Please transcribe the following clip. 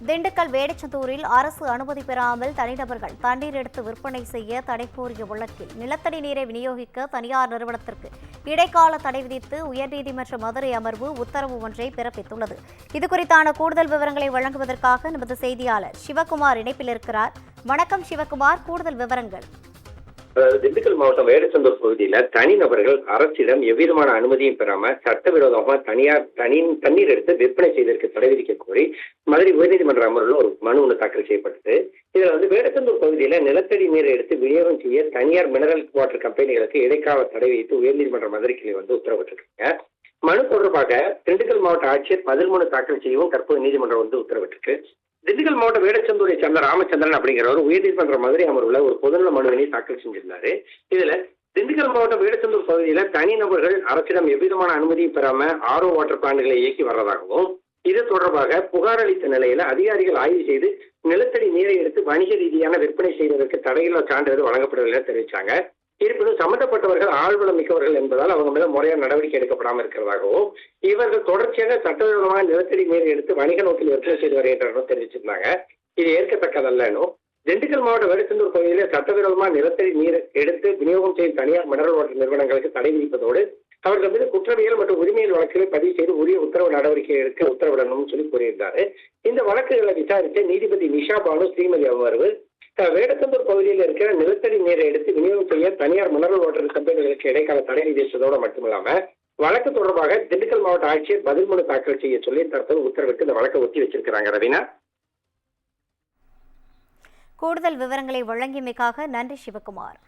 திண்டுக்கல் வேடச்சந்தூரில் அரசு அனுமதி பெறாமல் தனிநபர்கள் தண்ணீர் எடுத்து விற்பனை செய்ய தடை கோரிய வழக்கில் நிலத்தடி நீரை விநியோகிக்க தனியார் நிறுவனத்திற்கு இடைக்கால தடை விதித்து உயர்நீதிமன்ற மதுரை அமர்வு உத்தரவு ஒன்றை பிறப்பித்துள்ளது. இதுகுறித்தான கூடுதல் விவரங்களை வழங்குவதற்காக நமது செய்தியாளர் சிவகுமார் இணைப்பில் இருக்கிறார். வணக்கம் சிவகுமார், கூடுதல் விவரங்கள். திண்டுக்கல் மாவட்டம் வேடச்சந்தூர் பகுதியில தனிநபர்கள் அரசிடம் எவ்விதமான அனுமதியும் பெறாம சட்டவிரோதமாக தண்ணீர் எடுத்து விற்பனை செய்ததற்கு தடை விதிக்க கோரி மதுரை உயர்நீதிமன்ற அமர்வில் ஒரு மனு ஒன்று தாக்கல் செய்யப்பட்டது. இதுல வேடச்சந்தூர் பகுதியில நிலத்தடி நீரை எடுத்து விநியோகம் செய்ய தனியார் மினரல் வாட்டர் கம்பெனிகளுக்கு இடைக்கால தடை விதித்து உயர்நீதிமன்ற மதுரை கிளை உத்தரவிட்டிருக்காங்க. மனு தொடர்பாக திண்டுக்கல் மாவட்ட ஆட்சியர் பதில் மனு தாக்கல் செய்யவும் தற்போது நீதிமன்றம் உத்தரவிட்டிருக்கு. திண்டுக்கல் மாவட்டம் வேடச்சந்தூரை சேர்ந்த ராமச்சந்திரன் அப்படிங்கிறவர் உயர்நீதிமன்ற மதுரை அமர்வுல ஒரு பொதுநல மனுவினை தாக்கல் செஞ்சிருந்தாரு. இதுல திண்டுக்கல் மாவட்டம் வேடச்சந்தூர் பகுதியில தனிநபர்கள் அரசிடம் எவ்விதமான அனுமதியும் பெறாம ஆர்ஓ வாட்டர் பிளான்ட்களை இயக்கி வர்றதாகவும், இது தொடர்பாக புகார் அளித்த நிலையில அதிகாரிகள் ஆய்வு செய்து நிலத்தடி நீரை எடுத்து வணிக ரீதியான விற்பனை செய்வதற்கு தடையில்லா சான்றிதழ் வழங்கப்படவில்லை தெரிவிச்சாங்க. இருப்பினும் சம்பந்தப்பட்டவர்கள் ஆழ்வளம் மிக்கவர்கள் என்பதால் அவங்க மேல முறையான நடவடிக்கை எடுக்கப்படாமல் இருக்கிறதாகவும், இவர்கள் தொடர்ச்சியாக சட்டவிரோதமாக நிலத்தடி நீரை எடுத்து வணிக நோக்கில் விற்பனை செய்து வருகின்றனர் தெரிவிச்சிருந்தாங்க. இது ஏற்கத்தக்கதல்லனும், திண்டுக்கல் மாவட்ட வேடச்சந்தூர் பகுதியில சட்டவிரோதமாக நிலத்தடி நீர் எடுத்து விநியோகம் செய்யும் தனியார் மினரல் வாட்டர் நிறுவனங்களுக்கு தடை விதிப்பதோடு அவர்கள் மீது குற்றவியல் மற்றும் உரிமையியல் வழக்குகளை பதிவு செய்து உரிய உத்தரவு நடவடிக்கை எடுக்க உத்தரவிடணும்னு சொல்லி கூறியிருந்தாரு. இந்த வழக்குகளை விசாரித்த நீதிபதி நிஷா பானு ஸ்ரீமதி அமர்வு வேடச்சந்தூர் பகுதியில் இருக்கிற நிலத்தடி நீரை எடுத்து விநியோகம் செய்ய தனியார் மினரல் வாட்டர் கம்பெனிகளுக்கு இடைக்கால தடை விதித்ததோடு மட்டுமில்லாம வழக்கு தொடர்பாக திண்டுக்கல் மாவட்ட ஆட்சியர் பதில் மனு தாக்கல் செய்ய சொல்லி தற்போது உத்தரவிட்டு இந்த வழக்கை ஒத்தி வச்சிருக்கிறாங்க. ரவீனா, கூடுதல் விவரங்களை வழங்கியமைக்காக நன்றி சிவகுமார்.